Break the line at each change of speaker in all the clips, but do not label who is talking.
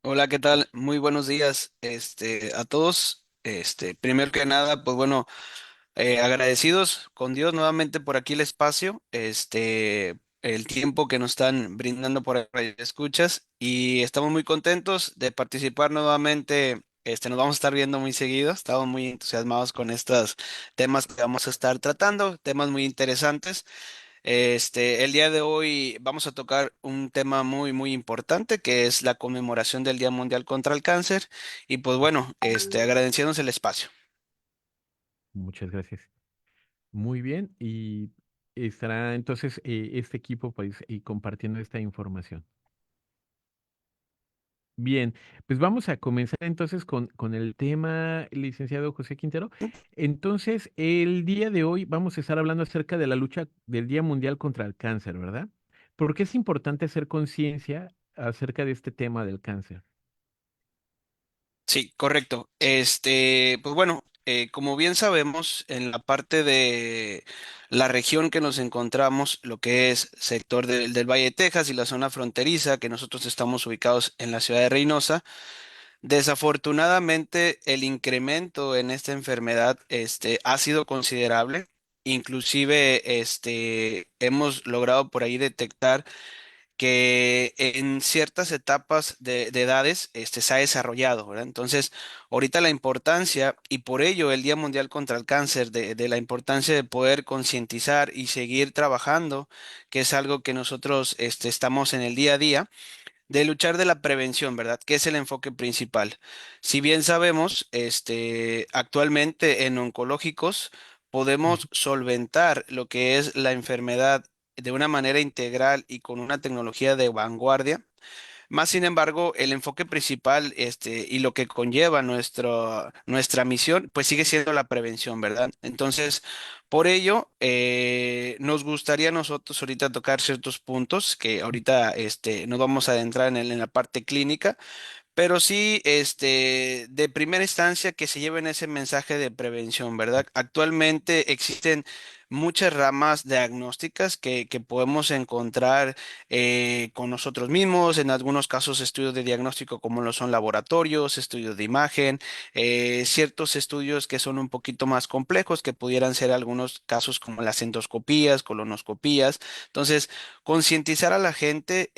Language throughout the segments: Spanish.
Hola, ¿qué tal? Muy buenos días, a todos. Primero que nada, pues bueno, agradecidos con Dios nuevamente por aquí el espacio, el tiempo que nos están brindando por ahí escuchas y estamos muy contentos de participar nuevamente. Nos vamos a estar viendo muy seguido. Estamos muy entusiasmados con estos temas que vamos a estar tratando, temas muy interesantes. El día de hoy vamos a tocar un tema muy importante que es la conmemoración del Día Mundial contra el Cáncer y pues bueno, agradeciéndonos el espacio.
Muchas gracias. Muy bien, y estará entonces este equipo pues, y compartiendo esta información. Bien, pues vamos a comenzar entonces con el tema, licenciado José Quintero. Entonces, el día de hoy vamos a estar hablando acerca de la lucha del Día Mundial contra el Cáncer, ¿verdad? ¿Por qué es importante hacer conciencia acerca de este tema del cáncer?
Sí, correcto. Pues bueno, como bien sabemos, en la parte de la región que nos encontramos, lo que es sector del Valle de Texas y la zona fronteriza, que nosotros estamos ubicados en la ciudad de Reynosa. Desafortunadamente, el incremento en esta enfermedad, ha sido considerable. Inclusive, hemos logrado por ahí detectar que en ciertas etapas de edades, se ha desarrollado, ¿verdad? Entonces, ahorita la importancia, y por ello el Día Mundial contra el Cáncer, de la importancia de poder concientizar y seguir trabajando, que es algo que nosotros, estamos en el día a día de luchar de la prevención, ¿verdad? Que es el enfoque principal. Si bien sabemos, actualmente en oncológicos
Ujú.
podemos solventar lo que es la enfermedad de una manera integral y con una tecnología de vanguardia. Más sin embargo, el enfoque principal, y lo que conlleva nuestra misión, pues sigue siendo la prevención, ¿verdad? Entonces, por ello, nos gustaría a nosotros ahorita tocar ciertos puntos que ahorita, nos vamos a adentrar en la parte clínica, pero sí, de primera instancia que se lleven ese mensaje de prevención, ¿verdad? Actualmente existen muchas ramas diagnósticas que podemos encontrar con nosotros mismos, en algunos casos estudios de diagnóstico como lo son laboratorios, estudios de imagen, ciertos estudios que son un poquito más complejos, que pudieran ser algunos casos como las endoscopías, colonoscopías. Entonces, concientizar a la gente,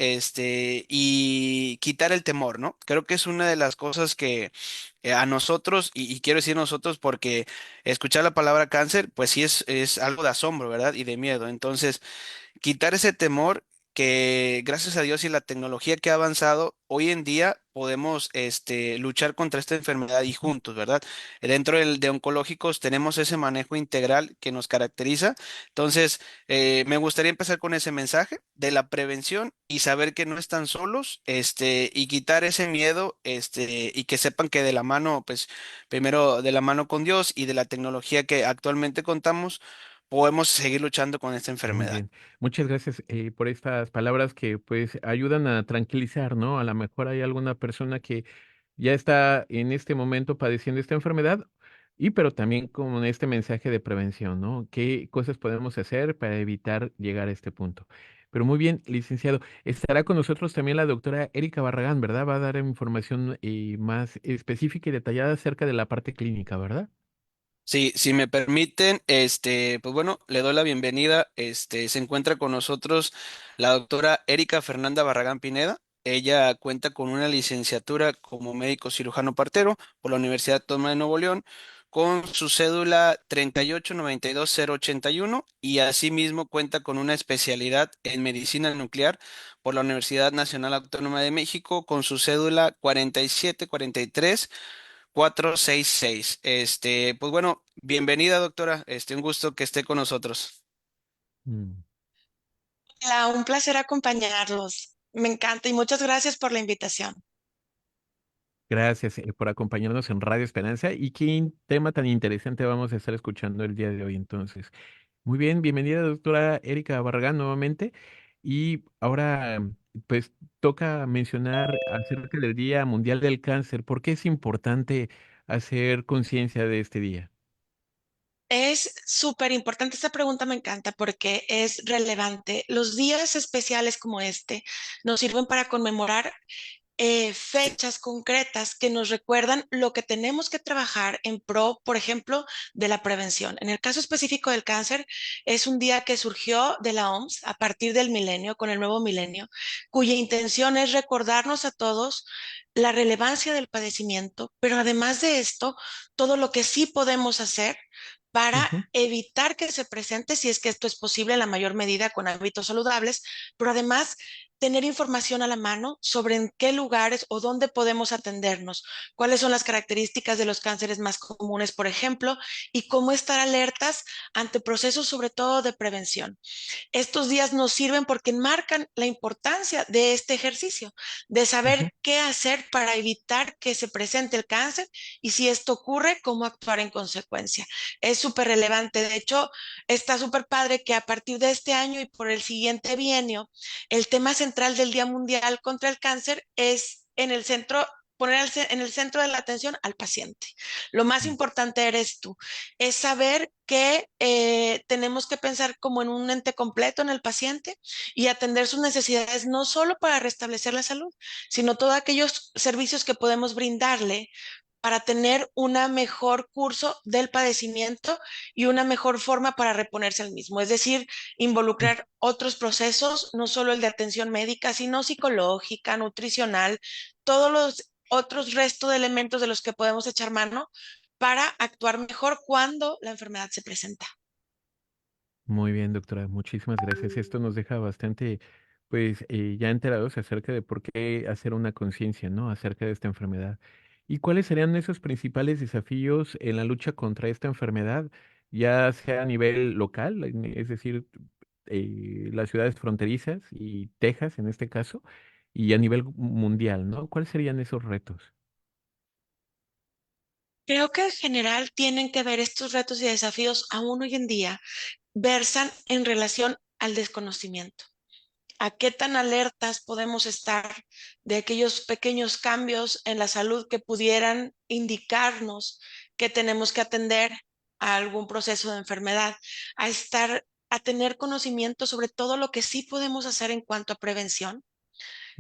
y quitar el temor, ¿no? Creo que es una de las cosas que a nosotros, y quiero decir nosotros porque escuchar la palabra cáncer, pues sí es algo de asombro, ¿verdad? Y de miedo. Entonces, quitar ese temor que gracias a Dios y la tecnología que ha avanzado, hoy en día podemos, luchar contra esta enfermedad y juntos, ¿verdad? Dentro de oncológicos tenemos ese manejo integral que nos caracteriza. Entonces, me gustaría empezar con ese mensaje de la prevención y saber que no están solos, y quitar ese miedo, y que sepan que de la mano, pues, primero de la mano con Dios y de la tecnología que actualmente contamos, podemos seguir luchando con esta
Muy
enfermedad.
bien. Muchas gracias por estas palabras que pues ayudan a tranquilizar, ¿no? A lo mejor hay alguna persona que ya está en este momento padeciendo esta enfermedad y pero también con este mensaje de prevención, ¿no? ¿Qué cosas podemos hacer para evitar llegar a este punto? Pero muy bien, licenciado. Estará con nosotros también la doctora Erika Barragán, ¿verdad? Va a dar información más específica y detallada acerca de la parte clínica, ¿verdad?
Sí, si me permiten, pues bueno, le doy la bienvenida. Se encuentra con nosotros la doctora Erika Fernanda Barragán Pineda. Ella cuenta con una licenciatura como médico cirujano partero por la Universidad Autónoma de Nuevo León, con su cédula 3892081 y asimismo cuenta con una especialidad en medicina nuclear por la Universidad Nacional Autónoma de México, con su cédula 4743-466. Pues bueno, bienvenida, doctora. Un gusto que esté con nosotros.
Mm.
Hola, un placer acompañarlos. Me encanta y muchas gracias por la invitación.
Gracias por acompañarnos en Radio Esperanza y qué tema tan interesante vamos a estar escuchando el día de hoy entonces. Muy bien, bienvenida doctora Erika Barragán nuevamente y ahora pues toca mencionar acerca del Día Mundial del Cáncer. ¿Por qué es importante hacer conciencia de este día?
Es súper importante, esta pregunta me encanta porque es relevante. Los días especiales como este nos sirven para conmemorar fechas concretas que nos recuerdan lo que tenemos que trabajar en pro, por ejemplo, de la prevención. En el caso específico del cáncer, es un día que surgió de la OMS a partir del milenio, con el nuevo milenio, cuya intención es recordarnos a todos la relevancia del padecimiento, pero además de esto, todo lo que sí podemos hacer para
Ujú,
evitar que se presente, si es que esto es posible en la mayor medida con hábitos saludables, pero además tener información a la mano sobre en qué lugares o dónde podemos atendernos, cuáles son las características de los cánceres más comunes, por ejemplo, y cómo estar alertas ante procesos sobre todo de prevención. Estos días nos sirven porque marcan la importancia de este ejercicio, de
ujú.
saber qué hacer para evitar que se presente el cáncer y si esto ocurre, cómo actuar en consecuencia. Es súper relevante. De hecho, está súper padre que a partir de este año y por el siguiente bienio, el tema central del Día Mundial contra el Cáncer es en el centro poner en el centro de la atención al paciente. Lo más
Mm.
importante eres tú, es saber que tenemos que pensar como en un ente completo en el paciente y atender sus necesidades no solo para restablecer la salud, sino todos aquellos servicios que podemos brindarle para tener una mejor curso del padecimiento y una mejor forma para reponerse al mismo. Es decir, involucrar otros procesos, no solo el de atención médica, sino psicológica, nutricional, todos los otros restos de elementos de los que podemos echar mano para actuar mejor cuando la enfermedad se presenta.
Muy bien, doctora, muchísimas gracias. Esto nos deja bastante, pues, ya enterados acerca de por qué hacer una conciencia, ¿no? Acerca de esta enfermedad. ¿Y cuáles serían esos principales desafíos en la lucha contra esta enfermedad, ya sea a nivel local, es decir, las ciudades fronterizas y Texas en este caso, y a nivel mundial, ¿no? ¿Cuáles serían esos retos?
Creo que en general tienen que ver estos retos y desafíos aún hoy en día, versan en relación al desconocimiento. ¿A qué tan alertas podemos estar de aquellos pequeños cambios en la salud que pudieran indicarnos que tenemos que atender a algún proceso de enfermedad? A tener conocimiento sobre todo lo que sí podemos hacer en cuanto a prevención,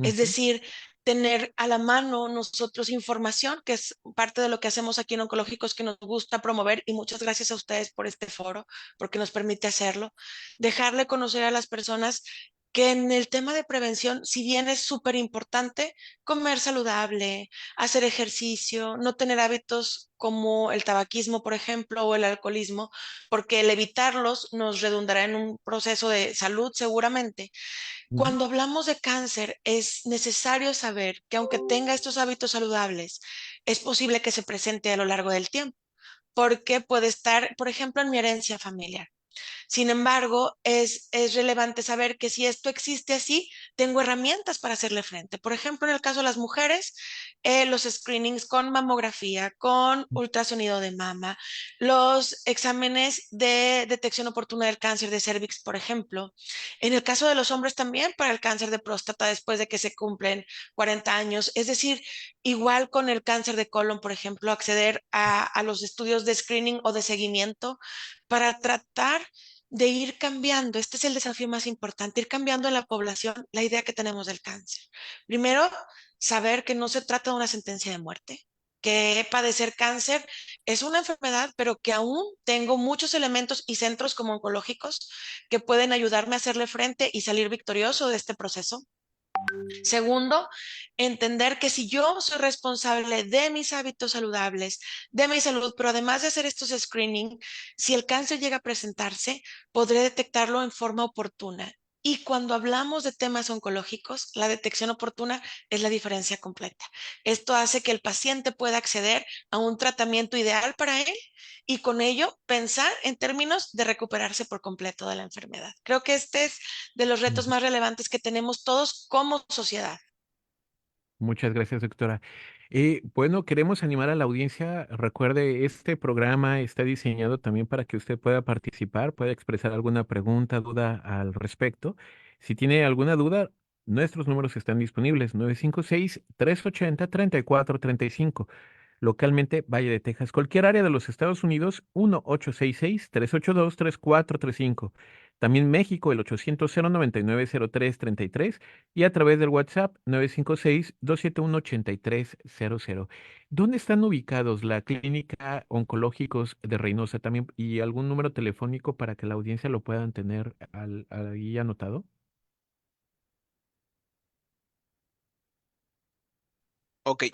es
Ujú,
decir, tener a la mano nosotros información, que es parte de lo que hacemos aquí en Oncológicos, que nos gusta promover, y muchas gracias a ustedes por este foro, porque nos permite hacerlo, dejarle conocer a las personas que en el tema de prevención, si bien es súper importante, comer saludable, hacer ejercicio, no tener hábitos como el tabaquismo, por ejemplo, o el alcoholismo, porque el evitarlos nos redundará en un proceso de salud seguramente.
ujú.
Cuando hablamos de cáncer, es necesario saber que aunque tenga estos hábitos saludables, es posible que se presente a lo largo del tiempo, porque puede estar, por ejemplo, en mi herencia familiar. Sin embargo, es relevante saber que si esto existe así, tengo herramientas para hacerle frente. Por ejemplo, en el caso de las mujeres, los screenings con mamografía, con ultrasonido de mama, los exámenes de detección oportuna del cáncer de cervix, por ejemplo. En el caso de los hombres también para el cáncer de próstata después de que se cumplen 40 años. Es decir, igual con el cáncer de colon, por ejemplo, acceder a los estudios de screening o de seguimiento para tratar de ir cambiando. Este es el desafío más importante, ir cambiando en la población la idea que tenemos del cáncer. Primero, saber que no se trata de una sentencia de muerte, que padecer cáncer es una enfermedad, pero que aún tengo muchos elementos y centros como oncológicos que pueden ayudarme a hacerle frente y salir victorioso de este proceso. Segundo, entender que si yo soy responsable de mis hábitos saludables, de mi salud, pero además de hacer estos screening, si el cáncer llega a presentarse, podré detectarlo en forma oportuna. Y cuando hablamos de temas oncológicos, la detección oportuna es la diferencia completa. Esto hace que el paciente pueda acceder a un tratamiento ideal para él y con ello pensar en términos de recuperarse por completo de la enfermedad. Creo que este es de los retos
Ujú.
más relevantes que tenemos todos como sociedad.
Muchas gracias, doctora. Bueno, queremos animar a la audiencia. Recuerde, este programa está diseñado también para que usted pueda participar, pueda expresar alguna pregunta, duda al respecto. Si tiene alguna duda, nuestros números están disponibles: 956-380-3435. Localmente, Valle de Texas. Cualquier área de los Estados Unidos, 1-866-382-3435. También México, el 800 099 0333 y a través del WhatsApp 956-271-8300. ¿Dónde están ubicados la clínica oncológicos de Reynosa también y algún número telefónico para que la audiencia lo puedan tener ahí anotado?
Ok,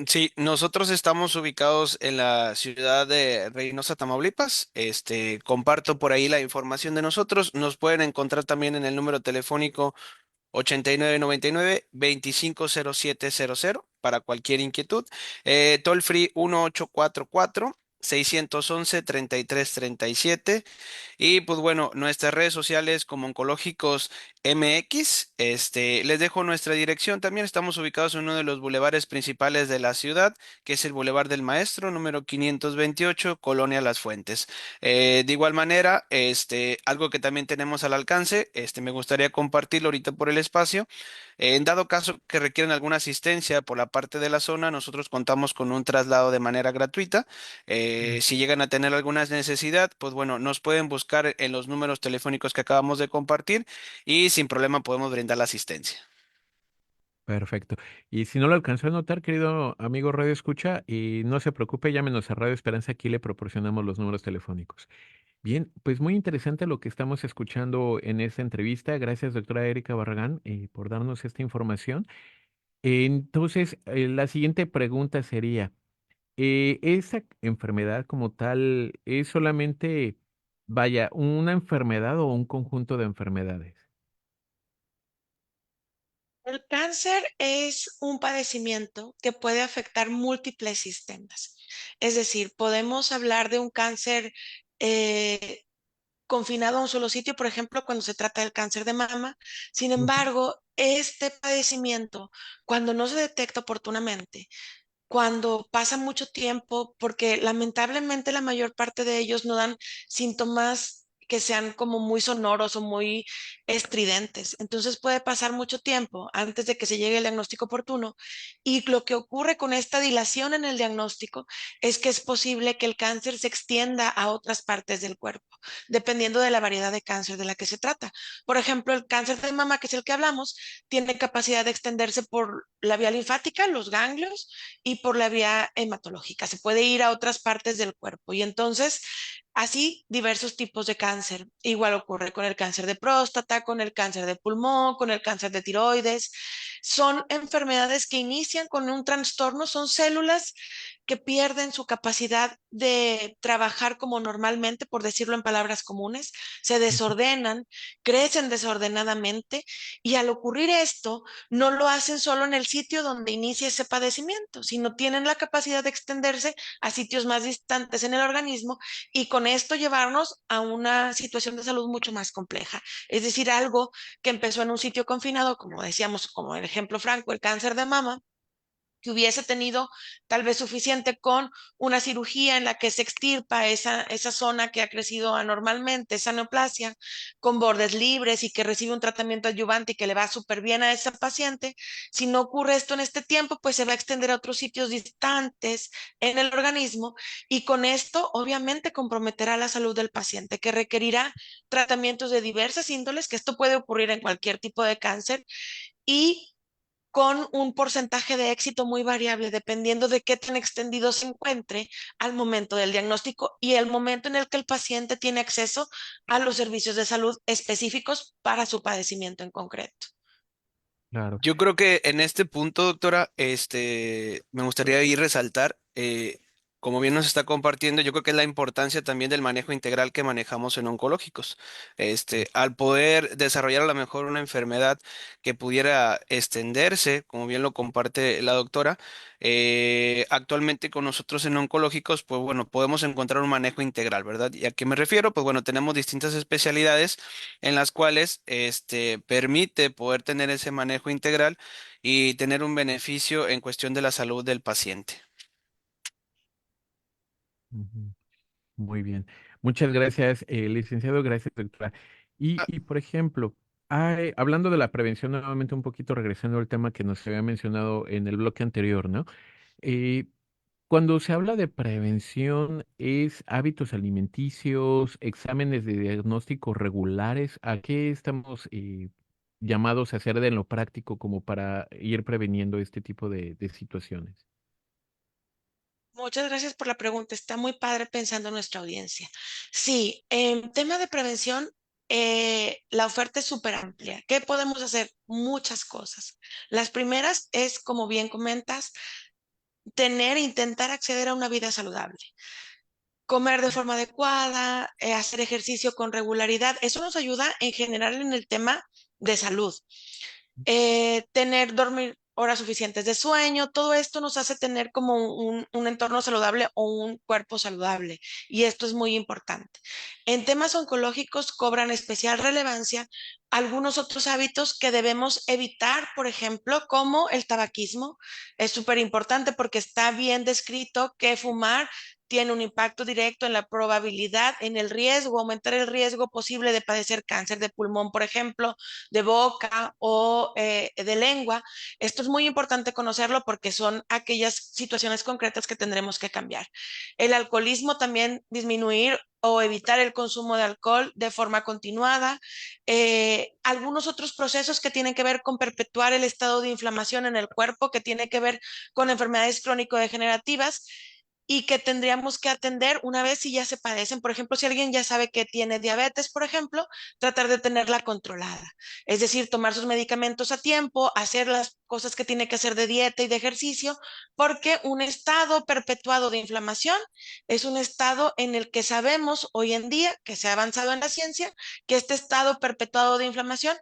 sí, nosotros estamos ubicados en la ciudad de Reynosa, Tamaulipas. Comparto por ahí la información de nosotros. Nos pueden encontrar también en el número telefónico 8999-250700 para cualquier inquietud. Toll free 1844-611-3337. Y pues bueno, nuestras redes sociales como Oncológicos MX, les dejo nuestra dirección también. Estamos ubicados en uno de los bulevares principales de la ciudad, que es el Boulevard del Maestro, número 528, Colonia Las Fuentes. De igual manera, algo que también tenemos al alcance, me gustaría compartirlo ahorita por el espacio. En dado caso que requieren alguna asistencia por la parte de la zona, nosotros contamos con un traslado de manera gratuita. Si llegan a tener alguna necesidad, pues bueno, nos pueden buscar en los números telefónicos que acabamos de compartir y sin problema podemos brindar la asistencia.
Perfecto. Y si no lo alcanzó a notar, querido amigo Radio Escucha, y no se preocupe, llámenos a Radio Esperanza, aquí le proporcionamos los números telefónicos. Bien, pues muy interesante lo que estamos escuchando en esta entrevista. Gracias, doctora Erika Barragán, por darnos esta información. Entonces, la siguiente pregunta sería, ¿esa enfermedad como tal es solamente, vaya, una enfermedad o un conjunto de enfermedades?
El cáncer es un padecimiento que puede afectar múltiples sistemas. Es decir, podemos hablar de un cáncer eh, confinado a un solo sitio, por ejemplo, cuando se trata del cáncer de mama. Sin
Ujú.
embargo, este padecimiento, cuando no se detecta oportunamente, cuando pasa mucho tiempo, porque lamentablemente la mayor parte de ellos no dan síntomas que sean como muy sonoros o muy estridentes. Entonces puede pasar mucho tiempo antes de que se llegue el diagnóstico oportuno. Y lo que ocurre con esta dilación en el diagnóstico es que es posible que el cáncer se extienda a otras partes del cuerpo, dependiendo de la variedad de cáncer de la que se trata. Por ejemplo, el cáncer de mama, que es el que hablamos, tiene capacidad de extenderse por la vía linfática, los ganglios, y por la vía hematológica. Se puede ir a otras partes del cuerpo. Y entonces, así diversos tipos de cáncer. Igual ocurre con el cáncer de próstata, con el cáncer de pulmón, con el cáncer de tiroides. Son enfermedades que inician con un trastorno, son células que pierden su capacidad de trabajar como normalmente, por decirlo en palabras comunes, se
Ujú.
desordenan, crecen desordenadamente y al ocurrir esto, no lo hacen solo en el sitio donde inicia ese padecimiento, sino tienen la capacidad de extenderse a sitios más distantes en el organismo y con esto llevarnos a una situación de salud mucho más compleja. Es decir, algo que empezó en un sitio confinado, como decíamos, como el ejemplo franco, el cáncer de mama, que hubiese tenido tal vez suficiente con una cirugía en la que se extirpa esa zona que ha crecido anormalmente, esa neoplasia, con bordes libres y que recibe un tratamiento adyuvante y que le va súper bien a esa paciente. Si no ocurre esto en este tiempo, pues se va a extender a otros sitios distantes en el organismo y con esto obviamente comprometerá la salud del paciente, que requerirá tratamientos de diversas índoles, que esto puede ocurrir en cualquier tipo de cáncer y con un porcentaje de éxito muy variable, dependiendo de qué tan extendido se encuentre al momento del diagnóstico y el momento en el que el paciente tiene acceso a los servicios de salud específicos para su padecimiento en concreto.
Claro.
Yo creo que en este punto, doctora, me gustaría ir resaltar, como bien nos está compartiendo, yo creo que es la importancia también del manejo integral que manejamos en oncológicos. Al poder desarrollar a lo mejor una enfermedad que pudiera extenderse, como bien lo comparte la doctora, actualmente con nosotros en oncológicos, pues bueno, podemos encontrar un manejo integral, ¿verdad? ¿Y a qué me refiero? Pues bueno, tenemos distintas especialidades en las cuales permite poder tener ese manejo integral y tener un beneficio en cuestión de la salud del paciente.
Ujú. Muy bien. Muchas gracias, licenciado. Gracias, doctora. Por ejemplo, hablando de la prevención, nuevamente un poquito regresando al tema que nos había mencionado en el bloque anterior, ¿no? Cuando se habla de prevención, ¿es hábitos alimenticios, exámenes de diagnóstico regulares? ¿A qué estamos llamados a hacer de lo práctico como para ir preveniendo este tipo de situaciones?
Muchas gracias por la pregunta. Está muy padre pensando en nuestra audiencia. Sí, en tema de prevención, la oferta es súper amplia. ¿Qué podemos hacer? Muchas cosas. Las primeras es, como bien comentas, intentar acceder a una vida saludable. Comer de forma adecuada, hacer ejercicio con regularidad. Eso nos ayuda en general en el tema de salud. Dormir horas suficientes de sueño, todo esto nos hace tener como un entorno saludable o un cuerpo saludable. Y esto es muy importante. En temas oncológicos cobran especial relevancia algunos otros hábitos que debemos evitar, por ejemplo, como el tabaquismo. Es súper importante porque está bien descrito que fumar tiene un impacto directo en la probabilidad, en el riesgo, aumentar el riesgo posible de padecer cáncer de pulmón, por ejemplo, de boca o de lengua. Esto es muy importante conocerlo porque son aquellas situaciones concretas que tendremos que cambiar. El alcoholismo también disminuir o evitar el consumo de alcohol de forma continuada. Algunos otros procesos que tienen que ver con perpetuar el estado de inflamación en el cuerpo, que tiene que ver con enfermedades crónico-degenerativas y que tendríamos que atender una vez si ya se padecen. Por ejemplo, si alguien ya sabe que tiene diabetes, por ejemplo, tratar de tenerla controlada. Es decir, tomar sus medicamentos a tiempo, hacer las cosas que tiene que hacer de dieta y de ejercicio, porque un estado perpetuado de inflamación es un estado en el que sabemos hoy en día, que se ha avanzado en la ciencia, que este estado perpetuado de inflamación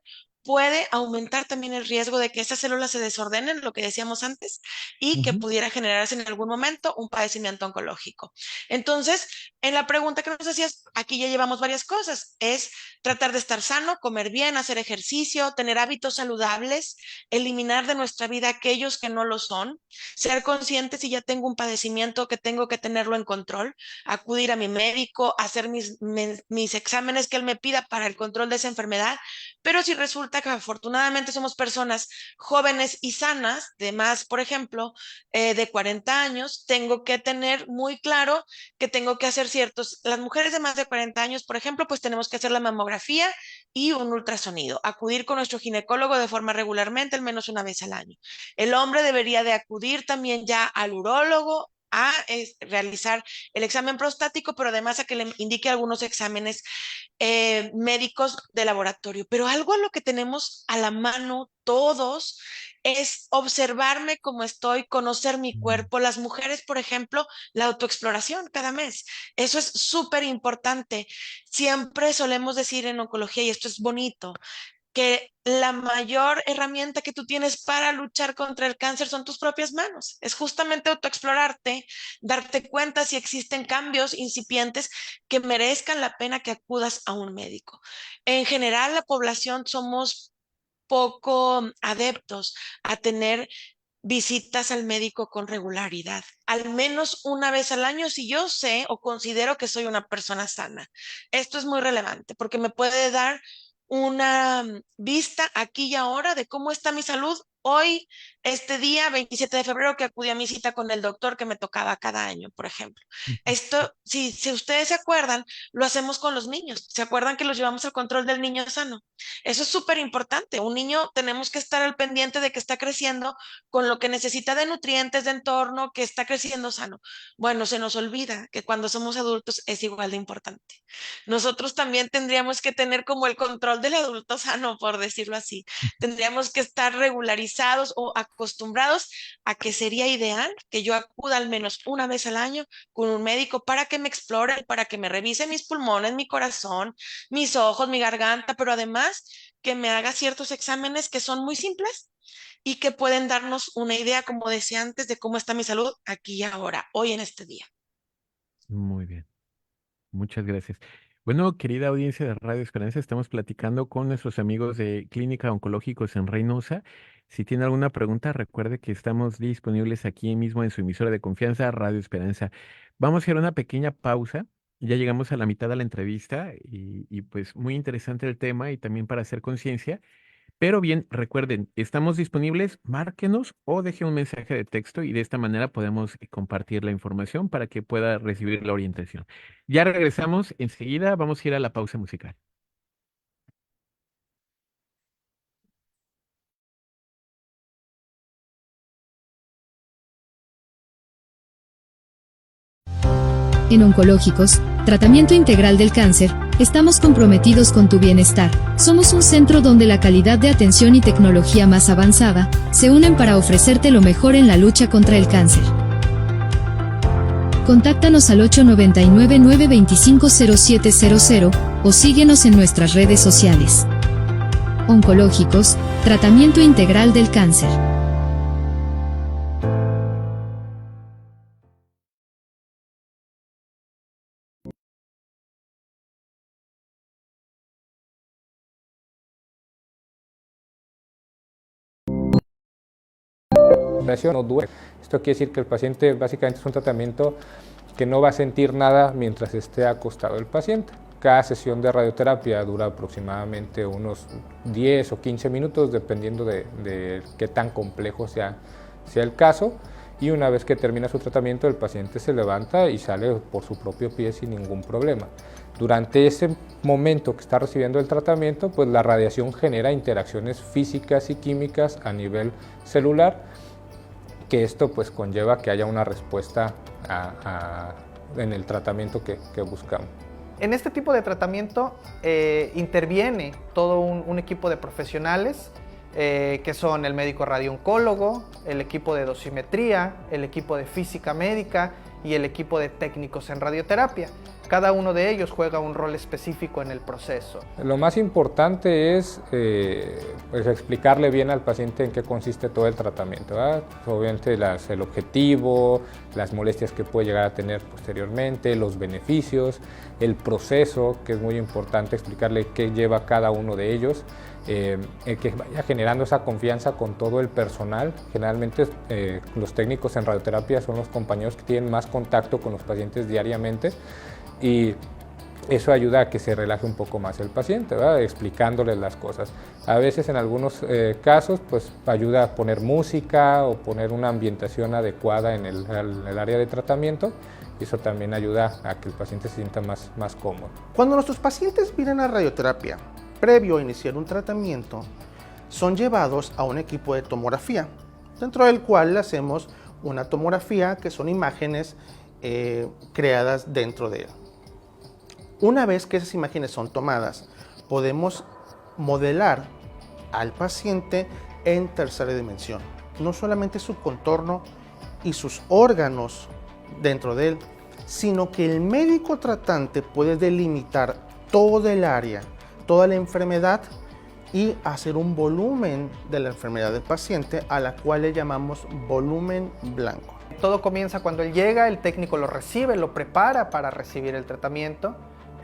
puede aumentar también el riesgo de que esas células se desordenen, lo que decíamos antes, y que
Ujú,
pudiera generarse en algún momento un padecimiento oncológico. Entonces, en la pregunta que nos hacías, aquí ya llevamos varias cosas. Es tratar de estar sano, comer bien, hacer ejercicio, tener hábitos saludables, eliminar de nuestra vida aquellos que no lo son, ser consciente si ya tengo un padecimiento que tengo que tenerlo en control, acudir a mi médico, hacer mis exámenes que él me pida para el control de esa enfermedad. Pero si resulta que afortunadamente somos personas jóvenes y sanas, de más, por ejemplo, de 40 años, tengo que tener muy claro que tengo que hacer las mujeres de más de 40 años, por ejemplo, pues tenemos que hacer la mamografía y un ultrasonido, acudir con nuestro ginecólogo de forma regularmente, al menos una vez al año. El hombre debería de acudir también ya al urólogo a realizar el examen prostático, pero además a que le indique algunos exámenes médicos de laboratorio. Pero algo a lo que tenemos a la mano todos es observarme cómo estoy, conocer mi
mm,
cuerpo. Las mujeres, por ejemplo, la autoexploración cada mes. Eso es súper importante. Siempre solemos decir en oncología, y esto es bonito, que la mayor herramienta que tú tienes para luchar contra el cáncer son tus propias manos. Es justamente autoexplorarte, darte cuenta si existen cambios incipientes que merezcan la pena que acudas a un médico. En general, la población somos poco adeptos a tener visitas al médico con regularidad, al menos una vez al año si yo sé o considero que soy una persona sana. Esto es muy relevante porque me puede dar una vista aquí y ahora de cómo está mi salud hoy, este día 27 de febrero que acudí a mi cita con el doctor que me tocaba cada año, por ejemplo.
ujú.
Esto, si ustedes se acuerdan, lo hacemos con los niños. ¿Se acuerdan que los llevamos al control del niño sano? Eso es súper importante. Un niño tenemos que estar al pendiente de que está creciendo con lo que necesita de nutrientes, de entorno, que está creciendo sano. Bueno, se nos olvida que cuando somos adultos es igual de importante. Nosotros también tendríamos que tener como el control del adulto sano, por decirlo así. Tendríamos que estar regularizados o acostumbrados a que sería ideal que yo acuda al menos una vez al año con un médico para que me explore, para que me revise mis pulmones, mi corazón, mis ojos, mi garganta, pero además que me haga ciertos exámenes que son muy simples y que pueden darnos una idea, como decía antes, de cómo está mi salud aquí y ahora, hoy en este día.
Muy bien. Muchas gracias. Bueno, querida audiencia de Radio Esperanza, estamos platicando con nuestros amigos de Clínica Oncológicos en Reynosa. Si tiene alguna pregunta, recuerde que estamos disponibles aquí mismo en su emisora de confianza, Radio Esperanza. Vamos a hacer una pequeña pausa. Ya llegamos a la mitad de la entrevista y pues muy interesante el tema y también para hacer conciencia. Pero bien, recuerden, estamos disponibles, márquenos o deje un mensaje de texto y de esta manera podemos compartir la información para que pueda recibir la orientación. Ya regresamos enseguida, vamos a ir a la pausa musical.
En Oncológicos, Tratamiento Integral del Cáncer, estamos comprometidos con tu bienestar. Somos un centro donde la calidad de atención y tecnología más avanzada se unen para ofrecerte lo mejor en la lucha contra el cáncer. Contáctanos al 899-925-0700 o síguenos en nuestras redes sociales. Oncológicos, Tratamiento Integral del Cáncer.
No duele. Esto quiere decir que el paciente básicamente es un tratamiento que no va a sentir nada mientras esté acostado el paciente. Cada sesión de radioterapia dura aproximadamente unos 10 o 15 minutos, dependiendo de qué tan complejo sea el caso. Y una vez que termina su tratamiento, el paciente se levanta y sale por su propio pie sin ningún problema. Durante ese momento que está recibiendo el tratamiento, pues la radiación genera interacciones físicas y químicas a nivel celular, que esto pues conlleva que haya una respuesta en el tratamiento que buscamos.
En este tipo de tratamiento interviene todo un equipo de profesionales que son el médico radiooncólogo, el equipo de dosimetría, el equipo de física médica y el equipo de técnicos en radioterapia. Cada uno de ellos juega un rol específico en el proceso.
Lo más importante es pues explicarle bien al paciente en qué consiste todo el tratamiento, ¿verdad? Obviamente el objetivo, las molestias que puede llegar a tener posteriormente, los beneficios, el proceso, que es muy importante explicarle qué lleva cada uno de ellos, que vaya generando esa confianza con todo el personal. Generalmente los técnicos en radioterapia son los compañeros que tienen más contacto con los pacientes diariamente, y eso ayuda a que se relaje un poco más el paciente, ¿verdad? Explicándoles las cosas. A veces en algunos casos pues ayuda a poner música o poner una ambientación adecuada en el área de tratamiento, y eso también ayuda a que el paciente se sienta más cómodo.
Cuando nuestros pacientes vienen a radioterapia, previo a iniciar un tratamiento, son llevados a un equipo de tomografía, dentro del cual le hacemos una tomografía, que son imágenes creadas dentro de él. Una vez que esas imágenes son tomadas, podemos modelar al paciente en tercera dimensión. No solamente su contorno y sus órganos dentro de él, sino que el médico tratante puede delimitar todo el área, toda la enfermedad, y hacer un volumen de la enfermedad del paciente, a la cual le llamamos volumen blanco.
Todo comienza cuando él llega, el técnico lo recibe, lo prepara para recibir el tratamiento.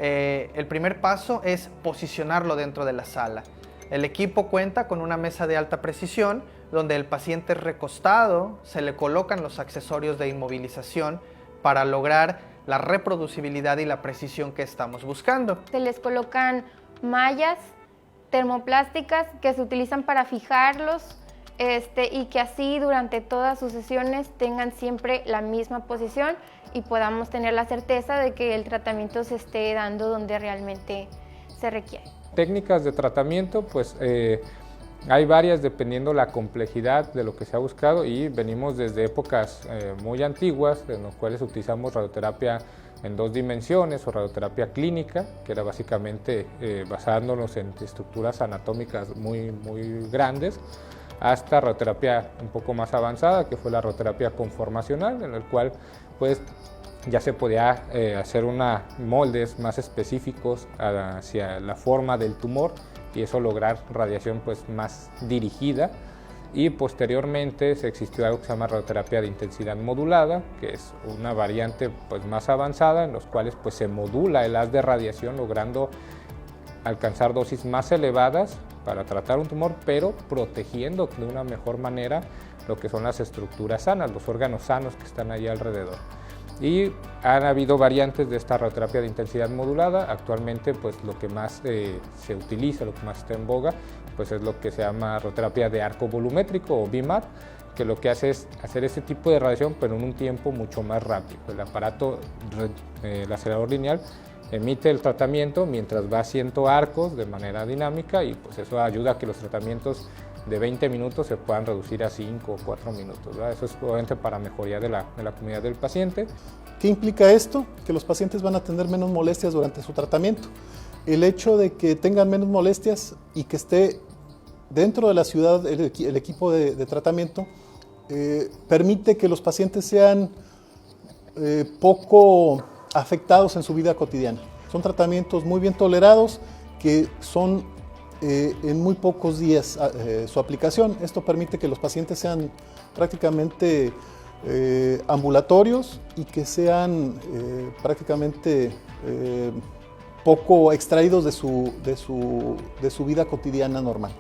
El primer paso es posicionarlo dentro de la sala. El equipo cuenta con una mesa de alta precisión donde el paciente es recostado, se le colocan los accesorios de inmovilización para lograr la reproducibilidad y la precisión que estamos buscando.
Se les colocan mallas termoplásticas que se utilizan para fijarlos y que así durante todas sus sesiones tengan siempre la misma posición y podamos tener la certeza de que el tratamiento se esté dando donde realmente se requiere.
Técnicas de tratamiento, pues hay varias dependiendo la complejidad de lo que se ha buscado, y venimos desde épocas muy antiguas en las cuales utilizamos radioterapia en 2 dimensiones o radioterapia clínica, que era básicamente basándonos en estructuras anatómicas muy grandes, hasta radioterapia un poco más avanzada, que fue la radioterapia conformacional, en el cual pues ya se podía hacer moldes más específicos hacia la forma del tumor, y eso lograr radiación pues más dirigida. Y posteriormente existió algo que se llama radioterapia de intensidad modulada, que es una variante pues más avanzada, en los cuales pues se modula el haz de radiación, logrando alcanzar dosis más elevadas para tratar un tumor, pero protegiendo de una mejor manera lo que son las estructuras sanas, los órganos sanos que están ahí alrededor. Y han habido variantes de esta radioterapia de intensidad modulada. Actualmente pues lo que más se utiliza, lo que más está en boga, pues es lo que se llama radioterapia de arco volumétrico o BIMAR, que lo que hace es hacer ese tipo de radiación pero en un tiempo mucho más rápido. El aparato, el acelerador lineal, emite el tratamiento mientras va haciendo arcos de manera dinámica y pues eso ayuda a que los tratamientos de 20 minutos se puedan reducir a 5 o 4 minutos, ¿verdad? Eso es obviamente para mejoría de la comunidad del paciente.
¿Qué implica esto? Que los pacientes van a tener menos molestias durante su tratamiento. El hecho de que tengan menos molestias y que esté dentro de la ciudad el equipo de tratamiento permite que los pacientes sean poco afectados en su vida cotidiana. Son tratamientos muy bien tolerados que son en muy pocos días su aplicación. Esto permite que los pacientes sean prácticamente ambulatorios y que sean prácticamente poco extraídos de su vida cotidiana normal.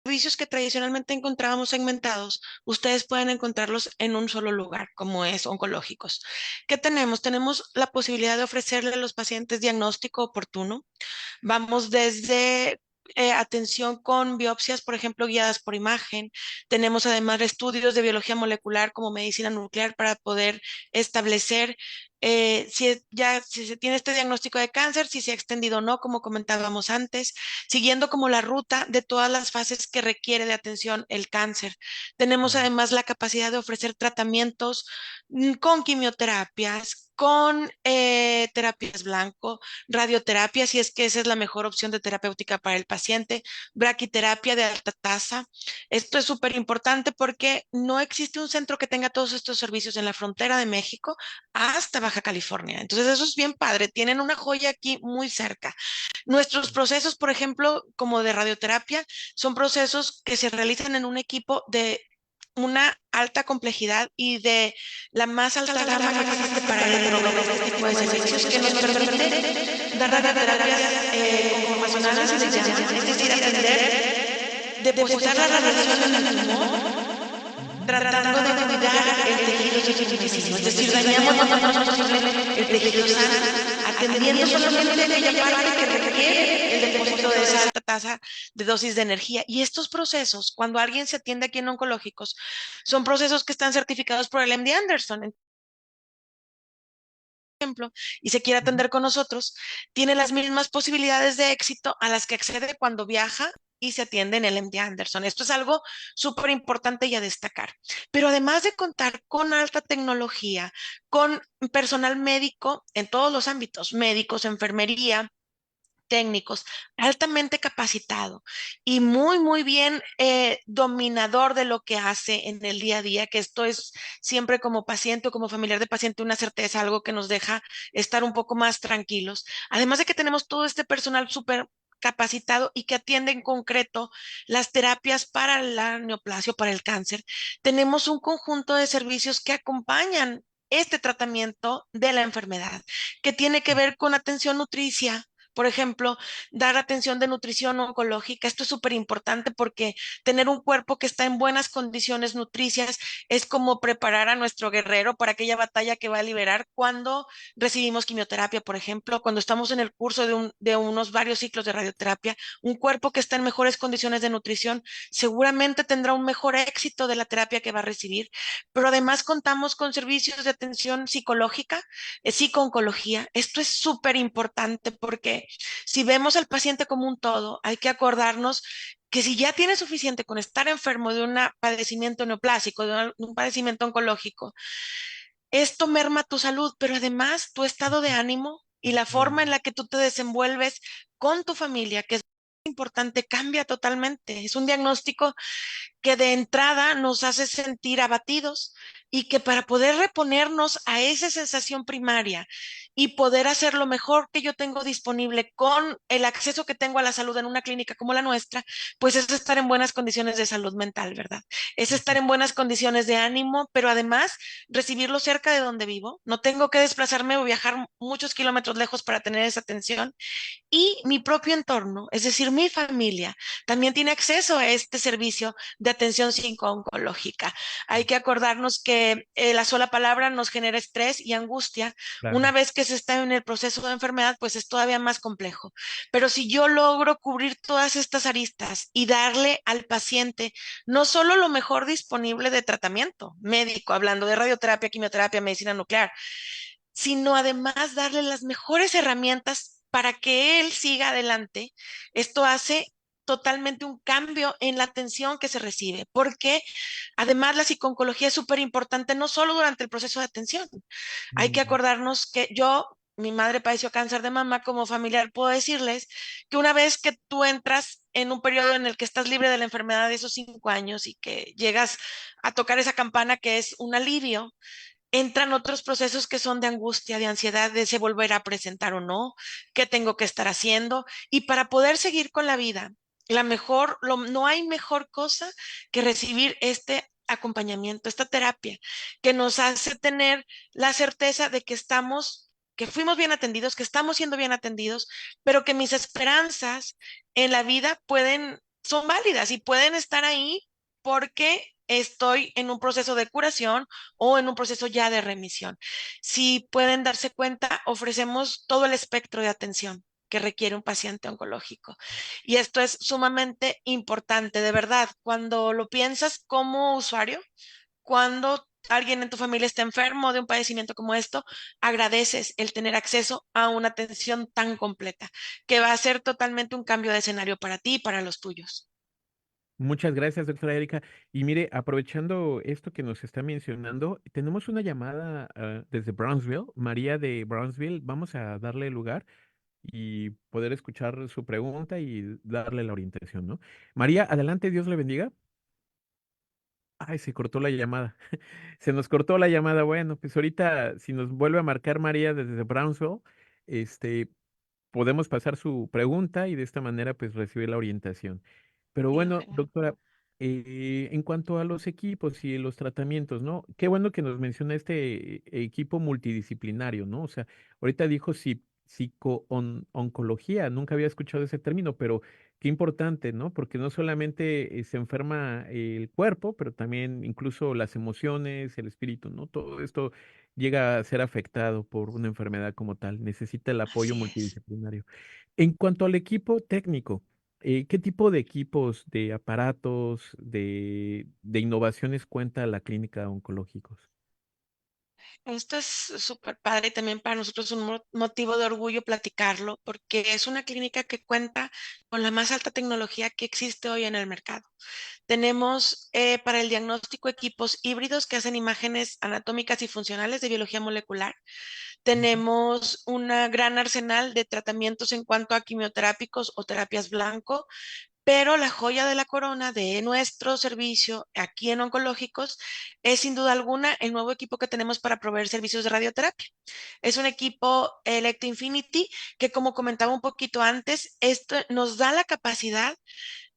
Servicios que tradicionalmente encontrábamos segmentados, ustedes pueden encontrarlos en un solo lugar, como es oncológicos. ¿Qué tenemos? Tenemos la posibilidad de ofrecerle a los pacientes diagnóstico oportuno. Vamos desde atención con biopsias, por ejemplo, guiadas por imagen. Tenemos además estudios de biología molecular como medicina nuclear para poder establecer si se tiene este diagnóstico de cáncer, si se ha extendido o no, como comentábamos antes, siguiendo como la ruta de todas las fases que requiere de atención el cáncer. Tenemos además la capacidad de ofrecer tratamientos con quimioterapias, con terapias blanco, radioterapia, si es que esa es la mejor opción de terapéutica para el paciente, braquiterapia de alta tasa. Esto es súper importante porque no existe un centro que tenga todos estos servicios en la frontera de México hasta Baja California. Entonces eso es bien padre, tienen una joya aquí muy cerca. Nuestros procesos, por ejemplo, como de radioterapia, son procesos que se realizan en un equipo de una alta complejidad y de la más alta gama que existe para este tipo de servicios que nos permite dar radioterapias conformacionales, se llaman, es decir, atender, depositar la radiación en el tumor, tratando de cuidar el tejido vecino, es decir, dañamos lo menos posible el tejido sano, atendiendo solamente aquella parte que requiere el depósito de esa alta tasa de dosis de energía. Y estos procesos, cuando alguien se atiende aquí en oncológicos, son procesos que están certificados por el MD Anderson. Ejemplo, y se quiere atender con nosotros, tiene las mismas posibilidades de éxito a las que accede cuando viaja y se atiende en el MD Anderson. Esto es algo súper importante y a destacar. Pero además de contar con alta tecnología, con personal médico en todos los ámbitos, médicos, enfermería, técnicos, altamente capacitado y muy bien dominador de lo que hace en el día a día, que esto es siempre como paciente o como familiar de paciente una certeza, algo que nos deja estar un poco más tranquilos. Además de que tenemos todo este personal súper capacitado y que atiende en concreto las terapias para la neoplasia o para el cáncer, tenemos un conjunto de servicios que acompañan este tratamiento de la enfermedad, que tiene que ver con atención nutricia, por ejemplo, dar atención de nutrición oncológica. Esto es súper importante porque tener un cuerpo que está en buenas condiciones nutricias es como preparar a nuestro guerrero para aquella batalla que va a liberar cuando recibimos quimioterapia, por ejemplo, cuando estamos en el curso de unos varios ciclos de radioterapia. Un cuerpo que está en mejores condiciones de nutrición seguramente tendrá un mejor éxito de la terapia que va a recibir, pero además contamos con servicios de atención psicológica, psicooncología. Esto es súper importante porque si vemos al paciente como un todo, hay que acordarnos que si ya tienes suficiente con estar enfermo de un padecimiento neoplásico, de un padecimiento oncológico, esto merma tu salud, pero además tu estado de ánimo y la forma en la que tú te desenvuelves con tu familia, que es importante, cambia totalmente. Es un diagnóstico que de entrada nos hace sentir abatidos y que para poder reponernos a esa sensación primaria y poder hacer lo mejor que yo tengo disponible con el acceso que tengo a la salud en una clínica como la nuestra, pues es estar en buenas condiciones de salud mental, ¿verdad? Es estar en buenas condiciones de ánimo, pero además recibirlo cerca de donde vivo. No tengo que desplazarme o viajar muchos kilómetros lejos para tener esa atención y mi propio entorno, es decir, mi familia, también tiene acceso a este servicio de atención psico-oncológica. Hay que acordarnos que la sola palabra nos genera estrés y angustia. Una
Claro.
vez que se está en el proceso de enfermedad, pues es todavía más complejo. Pero si yo logro cubrir todas estas aristas y darle al paciente no solo lo mejor disponible de tratamiento médico, hablando de radioterapia, quimioterapia, medicina nuclear, sino además darle las mejores herramientas para que él siga adelante. Esto hace totalmente un cambio en la atención que se recibe, porque además la psiconcología es súper importante no solo durante el proceso de atención. Hay que
Mm.
acordarnos que mi madre padeció cáncer de mama, como familiar puedo decirles que una vez que tú entras en un periodo en el que estás libre de la enfermedad de esos 5 años y que llegas a tocar esa campana que es un alivio, entran otros procesos que son de angustia, de ansiedad, de se volverá a presentar o no, qué tengo que estar haciendo. Y para poder seguir con la vida, no hay mejor cosa que recibir este acompañamiento, esta terapia, que nos hace tener la certeza de que fuimos bien atendidos, que estamos siendo bien atendidos, pero que mis esperanzas en la vida son válidas y pueden estar ahí porque estoy en un proceso de curación o en un proceso ya de remisión. Si pueden darse cuenta, ofrecemos todo el espectro de atención que requiere un paciente oncológico. Y esto es sumamente importante, de verdad. Cuando lo piensas como usuario, cuando alguien en tu familia está enfermo de un padecimiento como esto, agradeces el tener acceso a una atención tan completa, que va a ser totalmente un cambio de escenario para ti y para los tuyos.
Muchas gracias, doctora Erika. Y mire, aprovechando esto que nos está mencionando, tenemos una llamada desde Brownsville, María de Brownsville. Vamos a darle lugar y poder escuchar su pregunta y darle la orientación, ¿no? María, adelante, Dios le bendiga. Ay, se cortó la llamada. Se nos cortó la llamada. Bueno, pues ahorita, si nos vuelve a marcar María desde Brownsville, este, podemos pasar su pregunta y de esta manera, pues, recibir la orientación. Pero
Sí,
bueno,
ojalá.
doctora, en cuanto a los equipos y los tratamientos, ¿no? Qué bueno que nos menciona este equipo multidisciplinario, ¿no? O sea, ahorita dijo psico-oncología, nunca había escuchado ese término, pero qué importante, ¿no? Porque no solamente se enferma el cuerpo, pero también incluso las emociones, el espíritu, ¿no? Todo esto llega a ser afectado por una enfermedad como tal, necesita el apoyo
Así es.
multidisciplinario. En cuanto al equipo técnico, ¿qué tipo de equipos, de aparatos, de innovaciones cuenta la clínica oncológicos?
Esto es súper padre y también para nosotros es un motivo de orgullo platicarlo porque es una clínica que cuenta con la más alta tecnología que existe hoy en el mercado. Tenemos para el diagnóstico equipos híbridos que hacen imágenes anatómicas y funcionales de biología molecular. Tenemos un gran arsenal de tratamientos en cuanto a quimioterápicos o terapias blanco, pero la joya de la corona de nuestro servicio aquí en Oncológicos es sin duda alguna el nuevo equipo que tenemos para proveer servicios de radioterapia. Es un equipo Electro Infinity que, como comentaba un poquito antes, esto nos da la capacidad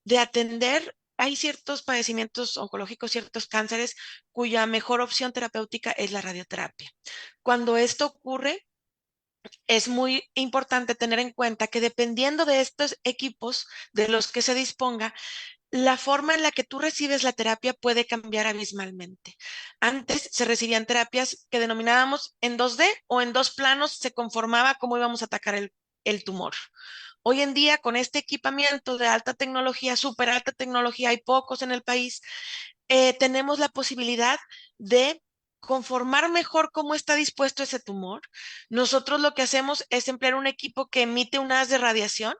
de atender. Hay ciertos padecimientos oncológicos, ciertos cánceres cuya mejor opción terapéutica es la radioterapia. Cuando esto ocurre, es muy importante tener en cuenta que dependiendo de estos equipos de los que se disponga, la forma en la que tú recibes la terapia puede cambiar abismalmente. Antes se recibían terapias que denominábamos en 2D o en dos planos, se conformaba cómo íbamos a atacar el tumor. Hoy en día, con este equipamiento de alta tecnología, súper alta tecnología, hay pocos en el país, tenemos la posibilidad de conformar mejor cómo está dispuesto ese tumor. Nosotros lo que hacemos es emplear un equipo que emite un haz de radiación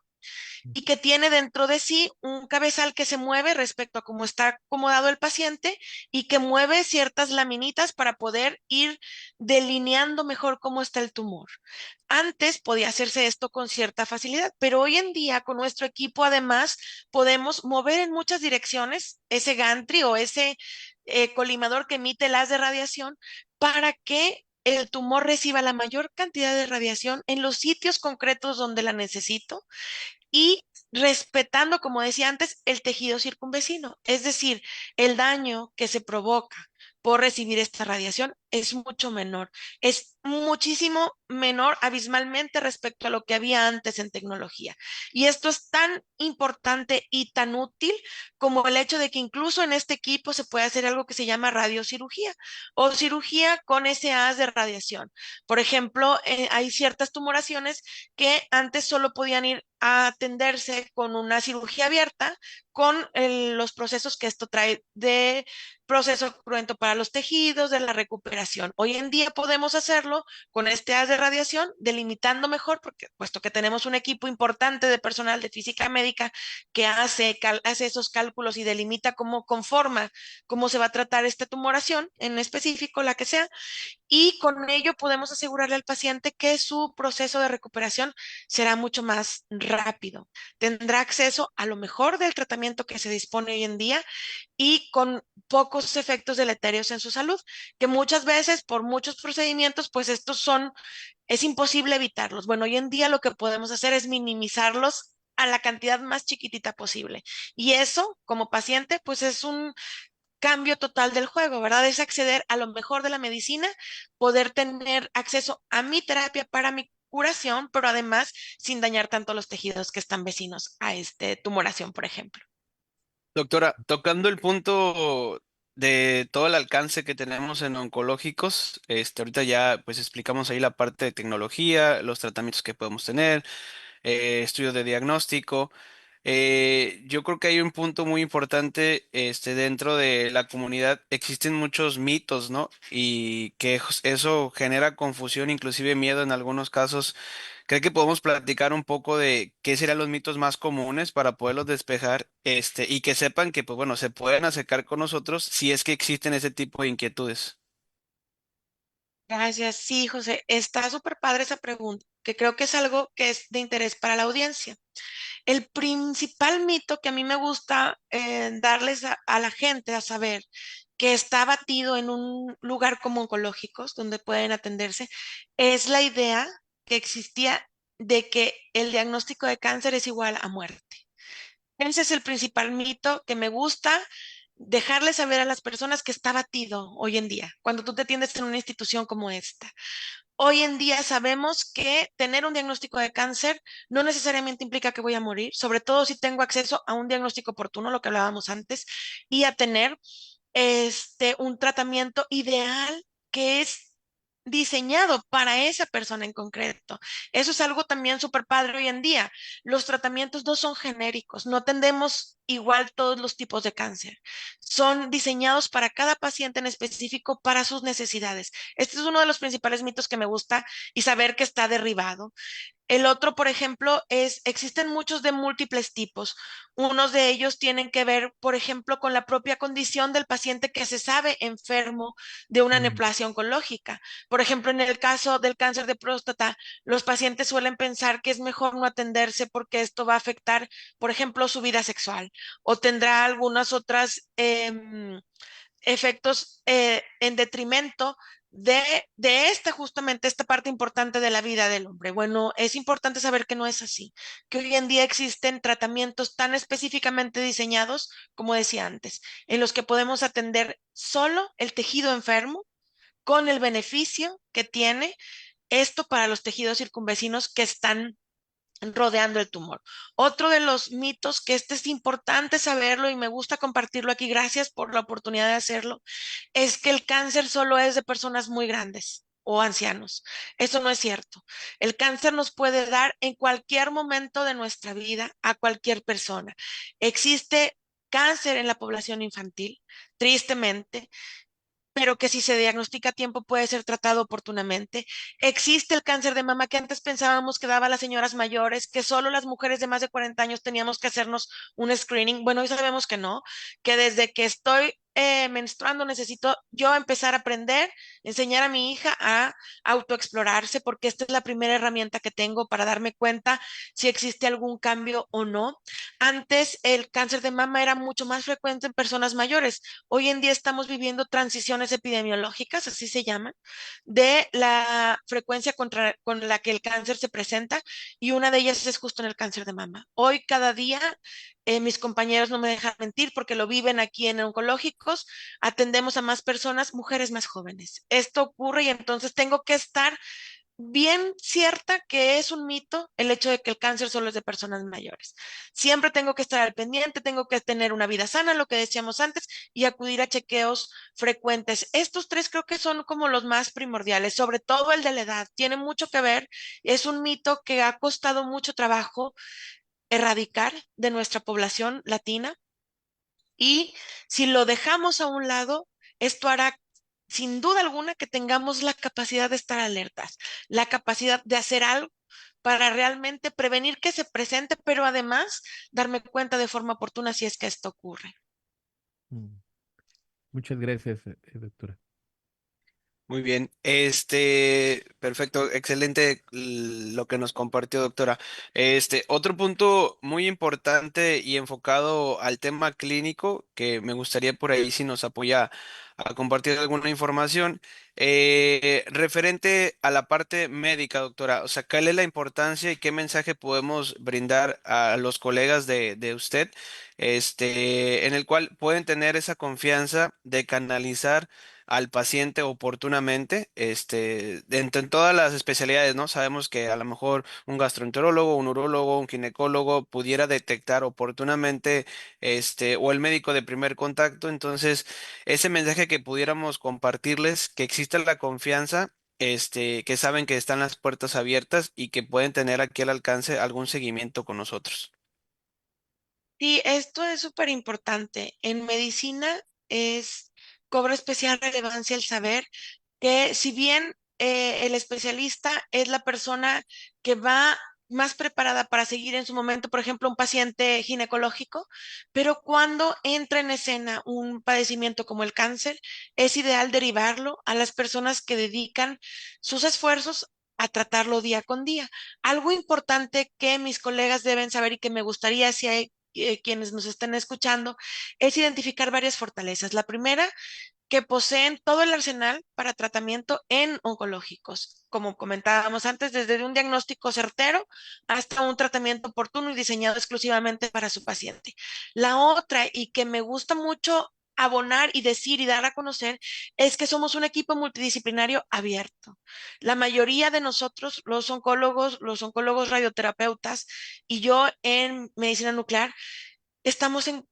y que tiene dentro de sí un cabezal que se mueve respecto a cómo está acomodado el paciente y que mueve ciertas laminitas para poder ir delineando mejor cómo está el tumor. Antes podía hacerse esto con cierta facilidad, pero hoy en día con nuestro equipo además podemos mover en muchas direcciones ese gantry o ese colimador que emite el haz de radiación para que el tumor reciba la mayor cantidad de radiación en los sitios concretos donde la necesito y respetando, como decía antes, el tejido circunvecino. Es decir, el daño que se provoca por recibir esta radiación es mucho menor, es muchísimo menor abismalmente respecto a lo que había antes en tecnología. Y esto es tan importante y tan útil como el hecho de que incluso en este equipo se puede hacer algo que se llama radiocirugía o cirugía con ese haz de radiación. Por ejemplo, hay ciertas tumoraciones que antes solo podían ir a atenderse con una cirugía abierta, con los procesos que esto trae de proceso cruento para los tejidos, de la recuperación. Hoy en día podemos hacerlo con este haz de radiación, delimitando mejor, porque puesto que tenemos un equipo importante de personal de física médica que hace esos cálculos y delimita cómo conforma, cómo se va a tratar esta tumoración en específico, la que sea, y con ello podemos asegurarle al paciente que su proceso de recuperación será mucho más rápido. Tendrá acceso a lo mejor del tratamiento que se dispone hoy en día y con pocos efectos deleterios en su salud, que muchas veces por muchos procedimientos, pues es imposible evitarlos. Bueno, hoy en día lo que podemos hacer es minimizarlos a la cantidad más chiquitita posible. Y eso, como paciente, pues es un cambio total del juego, ¿verdad? Es acceder a lo mejor de la medicina, poder tener acceso a mi terapia para mi curación, pero además sin dañar tanto los tejidos que están vecinos a este tumoración, por ejemplo.
Doctora, tocando el punto de todo el alcance que tenemos en oncológicos, ahorita ya pues explicamos ahí la parte de tecnología, los tratamientos que podemos tener, estudios de diagnóstico. Yo creo que hay un punto muy importante, dentro de la comunidad existen muchos mitos, ¿no? Y que eso genera confusión, inclusive miedo en algunos casos. ¿Cree que podemos platicar un poco de qué serían los mitos más comunes para poderlos despejar, y que sepan que, pues bueno, se pueden acercar con nosotros si es que existen ese tipo de inquietudes?
Gracias. Sí, José, está súper padre esa pregunta, que creo que es algo que es de interés para la audiencia. El principal mito que a mí me gusta darles a la gente a saber que está batido en un lugar como oncológicos, donde pueden atenderse, es la idea que existía de que el diagnóstico de cáncer es igual a muerte. Ese es el principal mito que me gusta dejarle saber a las personas que está batido hoy en día, cuando tú te atiendes en una institución como esta. Hoy en día sabemos que tener un diagnóstico de cáncer no necesariamente implica que voy a morir, sobre todo si tengo acceso a un diagnóstico oportuno, lo que hablábamos antes, y a tener un tratamiento ideal que es diseñado para esa persona en concreto. Eso es algo también súper padre hoy en día. Los tratamientos no son genéricos, no atendemos igual todos los tipos de cáncer. Son diseñados para cada paciente en específico, para sus necesidades. Este es uno de los principales mitos que me gusta y saber que está derribado. El otro, por ejemplo, existen muchos de múltiples tipos. Unos de ellos tienen que ver, por ejemplo, con la propia condición del paciente que se sabe enfermo de una neoplasia oncológica. Por ejemplo, en el caso del cáncer de próstata, los pacientes suelen pensar que es mejor no atenderse porque esto va a afectar, por ejemplo, su vida sexual o tendrá algunas otras efectos en detrimento justamente esta parte importante de la vida del hombre. Bueno, es importante saber que no es así, que hoy en día existen tratamientos tan específicamente diseñados, como decía antes, en los que podemos atender solo el tejido enfermo con el beneficio que tiene esto para los tejidos circunvecinos que están rodeando el tumor. Otro de los mitos, que este es importante saberlo y me gusta compartirlo aquí, gracias por la oportunidad de hacerlo, es que el cáncer solo es de personas muy grandes o ancianos. Eso no es cierto. El cáncer nos puede dar en cualquier momento de nuestra vida a cualquier persona. Existe cáncer en la población infantil, tristemente, pero que si se diagnostica a tiempo puede ser tratado oportunamente. Existe el cáncer de mama que antes pensábamos que daba a las señoras mayores, que solo las mujeres de más de 40 años teníamos que hacernos un screening. Bueno, hoy sabemos que no, que desde que estoy menstruando necesito yo empezar a aprender, enseñar a mi hija a autoexplorarse, porque esta es la primera herramienta que tengo para darme cuenta si existe algún cambio o no. Antes el cáncer de mama era mucho más frecuente en personas mayores. Hoy en día estamos viviendo transiciones epidemiológicas, así se llaman, de la frecuencia con la que el cáncer se presenta, y una de ellas es justo en el cáncer de mama. Hoy cada día mis compañeros no me dejan mentir porque lo viven aquí en oncológicos, atendemos a más personas, mujeres más jóvenes. Esto ocurre y entonces tengo que estar bien cierta que es un mito el hecho de que el cáncer solo es de personas mayores. Siempre tengo que estar al pendiente, tengo que tener una vida sana, lo que decíamos antes, y acudir a chequeos frecuentes. Estos tres creo que son como los más primordiales, sobre todo el de la edad. Tiene mucho que ver, es un mito que ha costado mucho trabajo erradicar de nuestra población latina, y si lo dejamos a un lado, esto hará sin duda alguna que tengamos la capacidad de estar alertas, la capacidad de hacer algo para realmente prevenir que se presente, pero además darme cuenta de forma oportuna si es que esto ocurre.
Mm. Muchas gracias, doctora.
Muy bien, perfecto, excelente lo que nos compartió, doctora. Otro punto muy importante y enfocado al tema clínico, que me gustaría por ahí si nos apoya a compartir alguna información, referente a la parte médica, doctora. O sea, ¿cuál es la importancia y qué mensaje podemos brindar a los colegas de usted, en el cual pueden tener esa confianza de canalizar al paciente oportunamente, en todas las especialidades, ¿no? Sabemos que a lo mejor un gastroenterólogo, un urólogo, un ginecólogo pudiera detectar oportunamente, o el médico de primer contacto. Entonces, ese mensaje que pudiéramos compartirles, que exista la confianza, que saben que están las puertas abiertas y que pueden tener aquí al alcance algún seguimiento con nosotros.
Sí, esto es súper importante. En medicina cobra especial relevancia el saber que si bien el especialista es la persona que va más preparada para seguir en su momento, por ejemplo, un paciente ginecológico, pero cuando entra en escena un padecimiento como el cáncer, es ideal derivarlo a las personas que dedican sus esfuerzos a tratarlo día con día. Algo importante que mis colegas deben saber y que me gustaría, si hay quienes nos estén escuchando, es identificar varias fortalezas. La primera, que poseen todo el arsenal para tratamiento en oncológicos, como comentábamos antes, desde un diagnóstico certero hasta un tratamiento oportuno y diseñado exclusivamente para su paciente. La otra, y que me gusta mucho abonar y decir y dar a conocer, es que somos un equipo multidisciplinario abierto. La mayoría de nosotros, los oncólogos radioterapeutas y yo en medicina nuclear, estamos en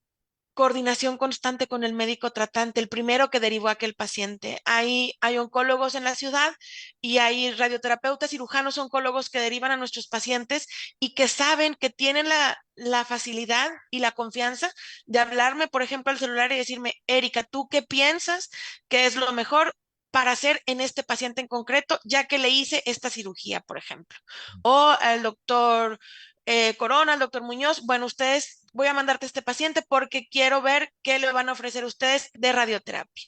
coordinación constante con el médico tratante, el primero que derivó a aquel paciente. Hay oncólogos en la ciudad y hay radioterapeutas, cirujanos oncólogos que derivan a nuestros pacientes y que saben que tienen la facilidad y la confianza de hablarme, por ejemplo, al celular y decirme, Erika, ¿tú qué piensas que es lo mejor para hacer en este paciente en concreto, ya que le hice esta cirugía, por ejemplo? O al doctor Corona, al doctor Muñoz, bueno, ustedes, voy a mandarte este paciente porque quiero ver qué le van a ofrecer ustedes de radioterapia.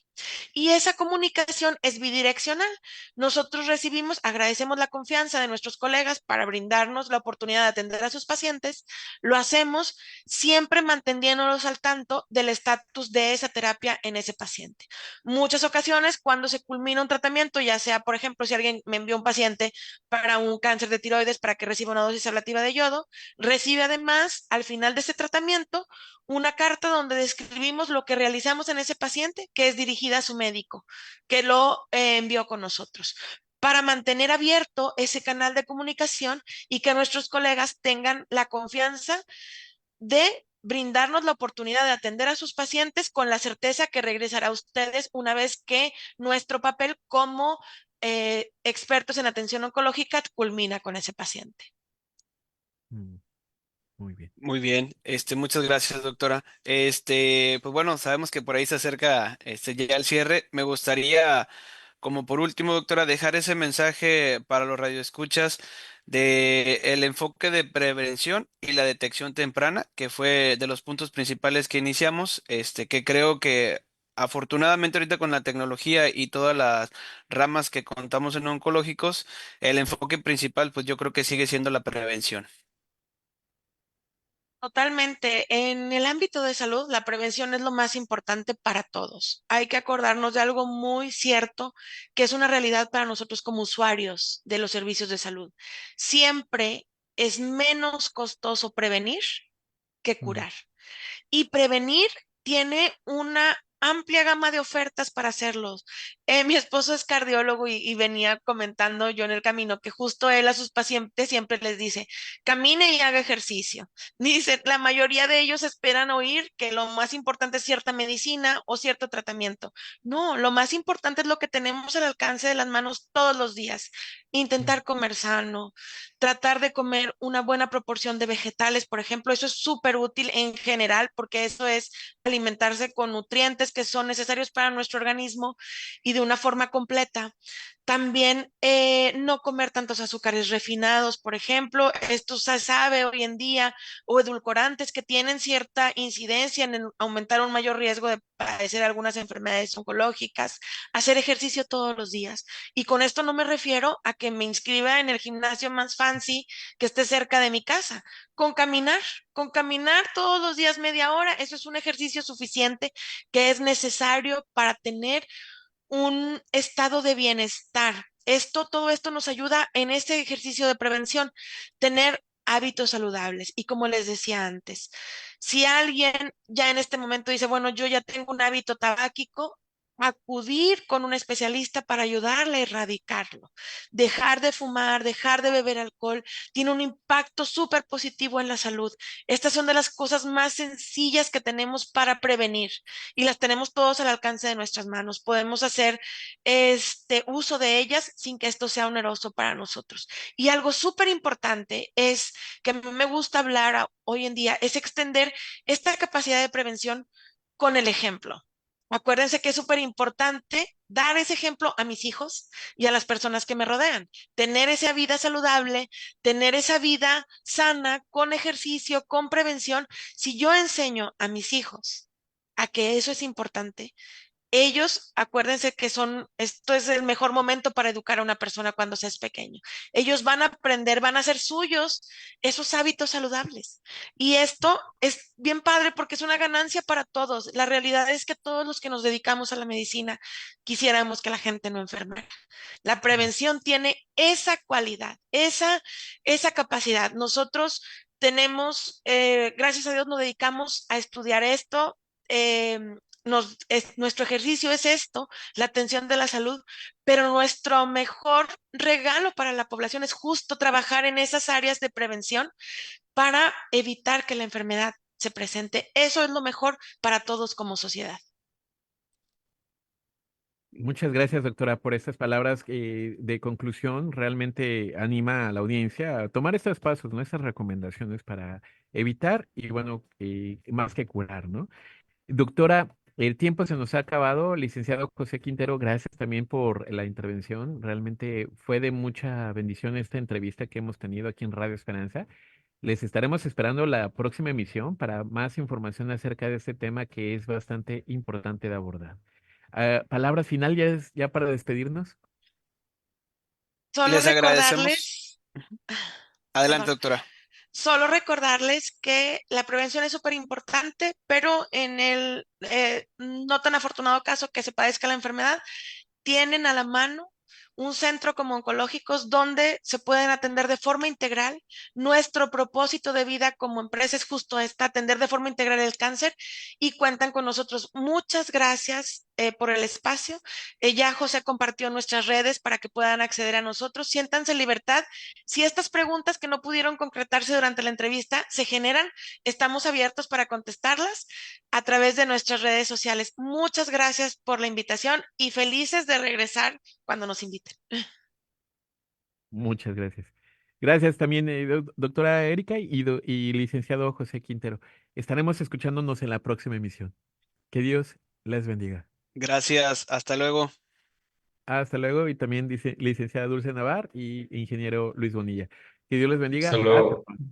Y esa comunicación es bidireccional. Nosotros recibimos, agradecemos la confianza de nuestros colegas para brindarnos la oportunidad de atender a sus pacientes. Lo hacemos siempre manteniéndolos al tanto del estatus de esa terapia en ese paciente. Muchas ocasiones, cuando se culmina un tratamiento, ya sea, por ejemplo, si alguien me envió un paciente para un cáncer de tiroides para que reciba una dosis ablativa de yodo, recibe además, al final de ese tratamiento, una carta donde describimos lo que realizamos en ese paciente, que es dirigida a su médico, que lo envió con nosotros, para mantener abierto ese canal de comunicación y que nuestros colegas tengan la confianza de brindarnos la oportunidad de atender a sus pacientes con la certeza que regresará a ustedes una vez que nuestro papel como expertos en atención oncológica culmina con ese paciente.
Mm. Muy bien.
Muy bien, muchas gracias, doctora. Pues bueno, sabemos que por ahí se acerca, ya el cierre. Me gustaría, como por último, doctora, dejar ese mensaje para los radioescuchas de el enfoque de prevención y la detección temprana, que fue de los puntos principales que iniciamos, que creo que afortunadamente ahorita con la tecnología y todas las ramas que contamos en oncológicos, el enfoque principal, pues yo creo que sigue siendo la prevención.
Totalmente. En el ámbito de salud, la prevención es lo más importante para todos. Hay que acordarnos de algo muy cierto, que es una realidad para nosotros como usuarios de los servicios de salud. Siempre es menos costoso prevenir que
Mm.
curar. Y prevenir tiene una amplia gama de ofertas para hacerlos. Mi esposo es cardiólogo y venía comentando yo en el camino que justo él a sus pacientes siempre les dice, camine y haga ejercicio. Dice, la mayoría de ellos esperan oír que lo más importante es cierta medicina o cierto tratamiento. No, lo más importante es lo que tenemos al alcance de las manos todos los días.
Mm.
Intentar comer sano, tratar de comer una buena proporción de vegetales, por ejemplo, eso es súper útil en general porque eso es alimentarse con nutrientes que son necesarios para nuestro organismo y de una forma completa. También no comer tantos azúcares refinados, por ejemplo, esto se sabe hoy en día, o edulcorantes que tienen cierta incidencia en aumentar un mayor riesgo de padecer algunas enfermedades oncológicas, hacer ejercicio todos los días. Y con esto no me refiero a que me inscriba en el gimnasio más fancy que esté cerca de mi casa. Con caminar, con caminar todos los días media hora, eso es un ejercicio suficiente que es necesario para tener un estado de bienestar. Todo esto nos ayuda en este ejercicio de prevención, tener hábitos saludables. Y como les decía antes, si alguien ya en este momento dice, bueno, yo ya tengo un hábito tabáquico, acudir con un especialista para ayudarle a erradicarlo. Dejar de fumar, dejar de beber alcohol, tiene un impacto súper positivo en la salud. Estas son de las cosas más sencillas que tenemos para prevenir y las tenemos todos al alcance de nuestras manos. Podemos hacer este uso de ellas sin que esto sea oneroso para nosotros. Y algo súper importante es que a mí me gusta hablar hoy en día, es extender esta capacidad de prevención con el ejemplo. Acuérdense que es súper importante dar ese ejemplo a mis hijos y a las personas que me rodean. Tener esa vida saludable, tener esa vida sana, con ejercicio, con prevención. Si yo enseño a mis hijos a que eso es importante, ellos, acuérdense que esto es el mejor momento para educar a una persona cuando se es pequeño. Ellos van a aprender, van a hacer suyos esos hábitos saludables. Y esto es bien padre porque es una ganancia para todos. La realidad es que todos los que nos dedicamos a la medicina quisiéramos que la gente no enfermara. La prevención tiene esa cualidad, esa capacidad. Nosotros tenemos, gracias a Dios, nos dedicamos a estudiar esto. eh, Nuestro ejercicio es esto, la atención de la salud, pero nuestro mejor regalo para la población es justo trabajar en esas áreas de prevención para evitar que la enfermedad se presente. Eso es lo mejor para todos como sociedad.
Muchas gracias, doctora, por estas palabras de conclusión. Realmente anima a la audiencia a tomar estos pasos, ¿no? Estas recomendaciones para evitar y, bueno, más que curar, ¿no? Doctora, el tiempo se nos ha acabado. Licenciado José Quintero, gracias también por la intervención. Realmente fue de mucha bendición esta entrevista que hemos tenido aquí en Radio Esperanza. Les estaremos esperando la próxima emisión para más información acerca de este tema que es bastante importante de abordar. Palabra final ya para despedirnos.
Solo
Les agradecemos.
recordarles,
Adelante,
perdón,
doctora.
solo recordarles que la prevención es súper importante, pero en el no tan afortunado caso que se padezca la enfermedad, tienen a la mano un centro como oncológicos donde se pueden atender de forma integral. Nuestro propósito de vida como empresa es justo esta, atender de forma integral el cáncer y cuentan con nosotros. Muchas gracias por el espacio. Ya José compartió nuestras redes para que puedan acceder a nosotros. Siéntanse en libertad. Si estas preguntas que no pudieron concretarse durante la entrevista se generan, estamos abiertos para contestarlas a través de nuestras redes sociales. Muchas gracias por la invitación y felices de regresar cuando nos inviten.
Muchas gracias. Gracias también, doctora Erika y licenciado José Quintero. Estaremos escuchándonos en la próxima emisión. Que Dios les bendiga.
Gracias, hasta luego.
Hasta luego. Y también dice licenciada Dulce Navar y ingeniero Luis Bonilla. Que Dios les bendiga.
Hasta
Hasta
luego.
pronto.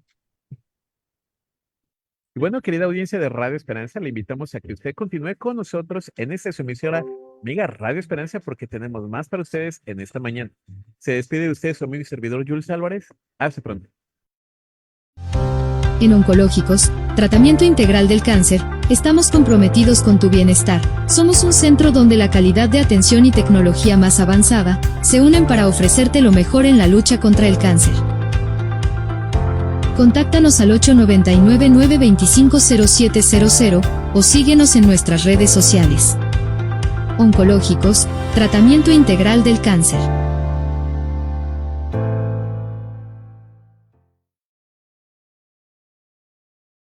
Y bueno, querida audiencia de Radio Esperanza, le invitamos a que usted continúe con nosotros en esta su emisora Amiga Radio Esperanza, porque tenemos más para ustedes en esta mañana. Se despide de usted su amigo y servidor Jules Álvarez. Hasta pronto.
En Oncológicos, Tratamiento Integral del Cáncer, estamos comprometidos con tu bienestar. Somos un centro donde la calidad de atención y tecnología más avanzada se unen para ofrecerte lo mejor en la lucha contra el cáncer. Contáctanos al 899-925-0700 o síguenos en nuestras redes sociales. Oncológicos, Tratamiento Integral del Cáncer.